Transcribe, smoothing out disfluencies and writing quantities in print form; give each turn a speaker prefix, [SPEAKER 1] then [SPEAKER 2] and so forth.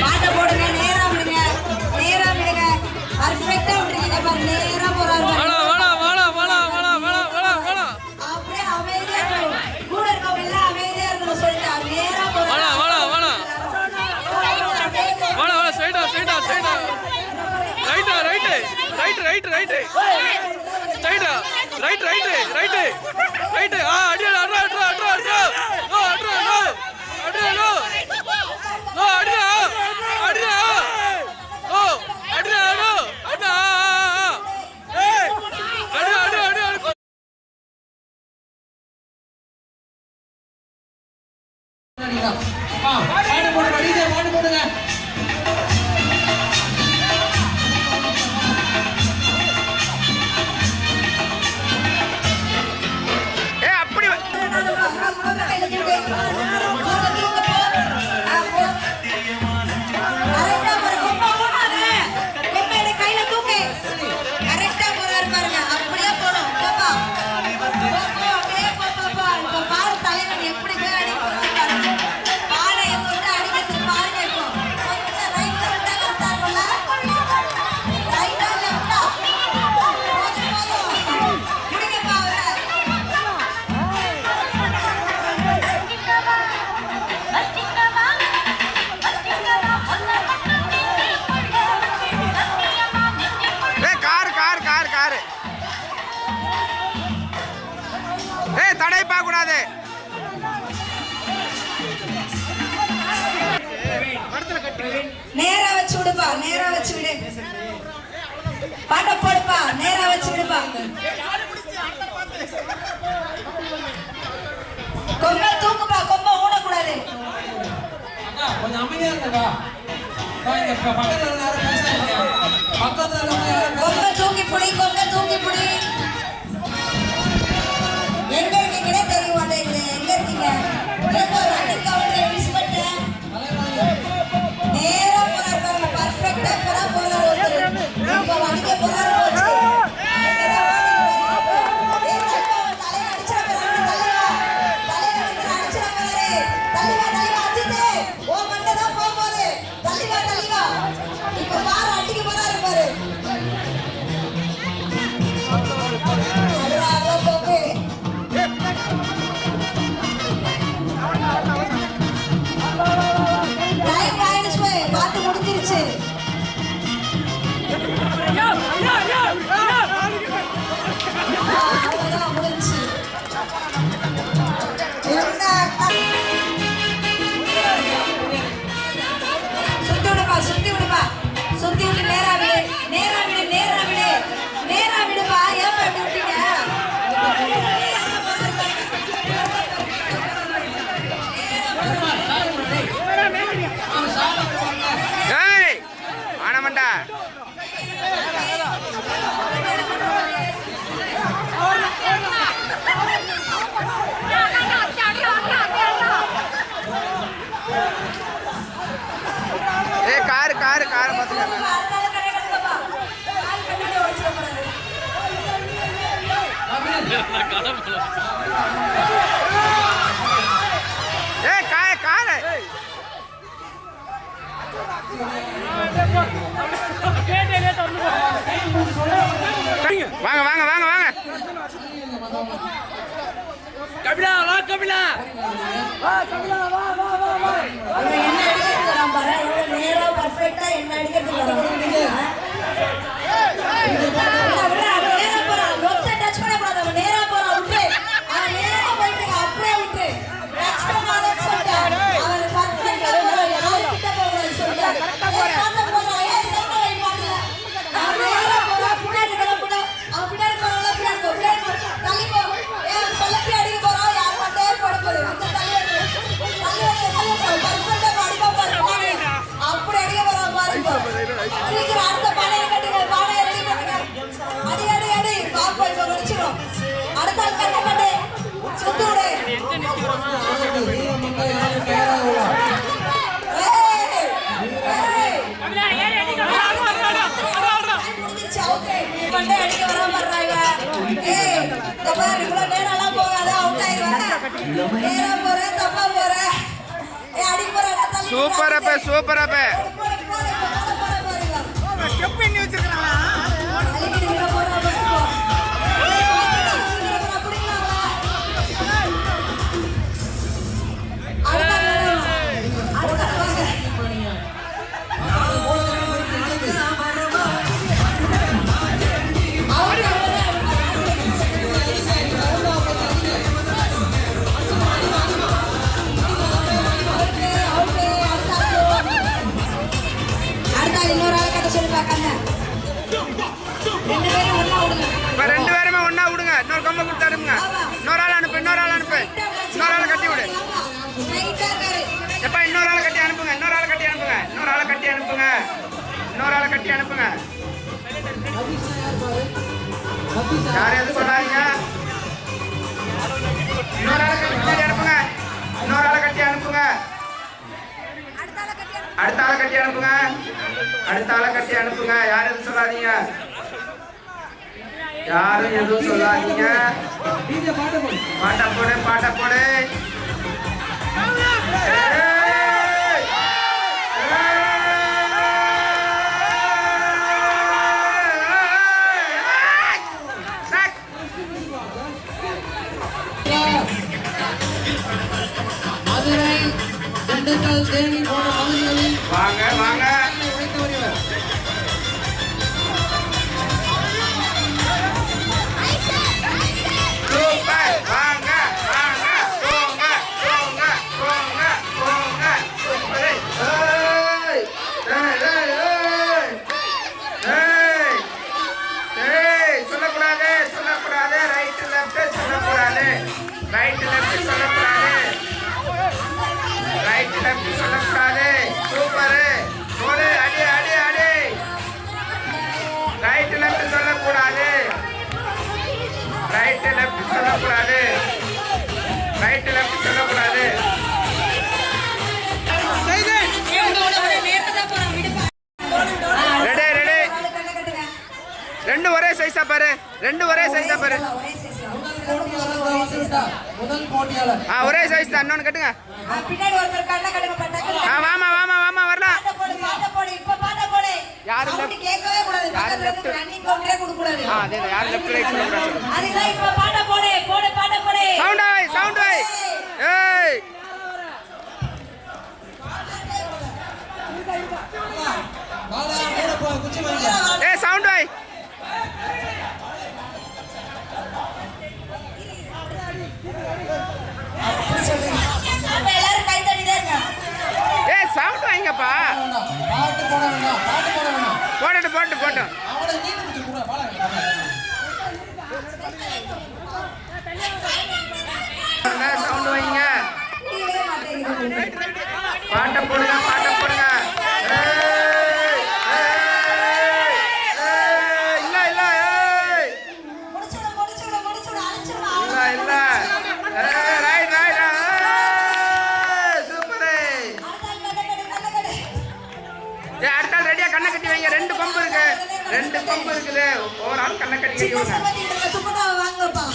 [SPEAKER 1] பாட்ட போடுங்க, நேரா விடுங்க, நேரா விடுங்க. பர்ஃபெக்ட்டா விடுறீங்க பாரு, நேரா போறாரு. அப்படியே அமைதியா இருக்கணும். கூட இருக்கவங்க எல்லாம் அமைதியா இருக்கணும் சொல்லிட்டாரு. நேரா போறாரு. நேரா வச்சு விடுப்பா, நேரா வச்சு விடு. பாட்ட போடுப்பா, நேரா வச்சு விடுப்பா. கொம்ப தூக்குப்பா, கொம்ப ஊனக்கூடாது.
[SPEAKER 2] கொஞ்சம் அமைதியா இருக்கா.
[SPEAKER 1] கொம்ப தூக்கி புடி, கொம்ப தூக்கி புடி. எங்க இருக்கீங்கன்னே தெரிய மாட்டேங்குது. எங்க இருக்கீங்க? நேரா போறாரு, பர்ஃபெக்ட்டா போறாரு. நம்ம வண்டிக்கு போறாரு. சுத்தி விட்டு நேரா விடு, நேரா விடு, நேரா விடு, நேரா விடுப்பா. ஏன் பண்ணி விட்டீங்க?
[SPEAKER 3] ஆனமண்டா கார் பாத்துக்க. வாங்க வாங்க வாங்க வாங்க.
[SPEAKER 2] கபிலா வா, கபிலா வா, கபிலா வா வா வா வா.
[SPEAKER 1] என்ன அடிக்கிறது வரான் பாரு. நேரா பர்ஃபெக்ட்டா என்ன அடிக்கிறது வரான். நேரா போறான். லொத்த டச் பண்ண கூடாது. அவன் நேரா போறான். விட்டு அவன் நேரா போயிட்டு அப்படியே விட்டு டச் பண்ணாதன்னு சொல்லிட்டான். அவன் பர்ஃபெக்ட்டா போறான். யாரு கிட்ட போறான்னு சொல்லிட்டான். கரெக்ட்டா போறான். பின்னாடி கிளம்பணும். அவன் பின்னாடி போறான். பின்னாடி தள்ளி போ. சொல்லப்பி அடிக்க போறான். யார் மட்டும் போட போகுது. அந்த தள்ளி பர்ஃபெக்ட்டா அடிப்பா பாரு. அப்படி அடிக்க போறான் பாருங்க. சீக்கிரம் அடுத்த பானையை கட்டுங்க. பானையை ரெடி பண்ணுங்க. அடி அடி அடி. பாப்பா இப்ப முடிச்சிடும். அடுத்த ஆள் கட்டு கட்டு. சுத்து விடு. அடிக்க வர மாட்டாங்க. ஏய் இந்த பாரு இவ்வளவு நேரம் எல்லாம் போகாத. அவுட் நேரா போற தப்பா போற அடி போற
[SPEAKER 3] சூப்பர் அப்ப சூப்பர் அப்ப
[SPEAKER 2] ஸ்டெப் பண்ணி வச்சிருக்காங்க
[SPEAKER 3] ரெண்டு பேருமே ஒண்ணா விடுங்க. இன்னொரு கம்பை கொடுத்து அனுப்புங்க. இன்னொரு ஆள் அனுப்பு. இன்னொரு ஆள் கட்டி விடு. எப்ப இன்னொரு ஆளை கட்டி அனுப்புங்க. இன்னொரு ஆளை கட்டி அனுப்புங்க. யார் எது சொல்லாதீங்க. இன்னொரு ஆளை கட்டி அனுப்புங்க. அடுத்த ஆளை கட்டி அனுப்புங்க. யார் எதுவும் சொல்லாதீங்க. யாரும் எதுவும் சொல்லாதீங்க. பாட்ட போடு.
[SPEAKER 4] மதுரை, திண்டுக்கல், தேனி போன்ற பகுதிகளில்
[SPEAKER 3] வாங்க
[SPEAKER 4] உழைத்து வருகிறார்.
[SPEAKER 3] சூப்பர். வாங்க போங்க. சூப்பர். சொல்லக்கூடாது. ரைட் லெஃப்ட் சொல்லக்கூடாது. சூப்பர். போடு. அடி. ரைட் லெஃப்ட் சொல்லக்கூடாது. ரெடி. ரெண்டு ஒரே சைஸா பாரு.
[SPEAKER 4] முதல் போட்டியாளர்
[SPEAKER 3] ஒரே சைஸ் தான். இன்னொன்னு கட்டுங்க.
[SPEAKER 1] பின்னாடி ஒருத்தர் கண்ணை கட்டுங்க பட்டாக்கு
[SPEAKER 3] வாமா வரலாம்.
[SPEAKER 1] பாட்ட போடு இப்ப பாட்ட போடு
[SPEAKER 3] யாரு
[SPEAKER 1] சவுண்ட் கேட்கவே கூடாது பக்கத்துல இருந்து ரன்னிங் கவுண்டரே கொடுக்க கூடாது
[SPEAKER 3] அதே யார் லெஃப்ட் ரைட் சொல்லக்கூடாது.
[SPEAKER 1] அதுதான் இப்ப பாட்ட போடு பாட்ட போடு
[SPEAKER 3] சவுண்ட் வை. ஏய்
[SPEAKER 4] பாலா மேல போ குச்சி வாங்க.
[SPEAKER 3] சவுண்ட் வை.
[SPEAKER 1] அப்ப எல்லாரும் கை தட்டிதான் இருங்க
[SPEAKER 3] சவுண்ட் வைங்கப்பா.
[SPEAKER 4] பாட்டு போட வேண்டாம்.
[SPEAKER 3] போட்டு.
[SPEAKER 4] அவளை நீங்க குச்சி கூட பாலா.
[SPEAKER 3] சவுண்ட் வைங்க.
[SPEAKER 1] நீங்களே மாட்டேங்கிறீங்க
[SPEAKER 3] பாட்ட போடுங்க. இல்ல.
[SPEAKER 1] முடிச்சுடு அழிச்சிடு
[SPEAKER 3] இல்ல. ரைட். சூப்பர். அடுத்த ஆள் ரெடியா கண்ணை கட்டி வைங்க. ரெண்டு பம்பு இருக்குது. ஒரு ஆள் கண்ணை கட்டி வைங்க.
[SPEAKER 1] வாங்கப்பா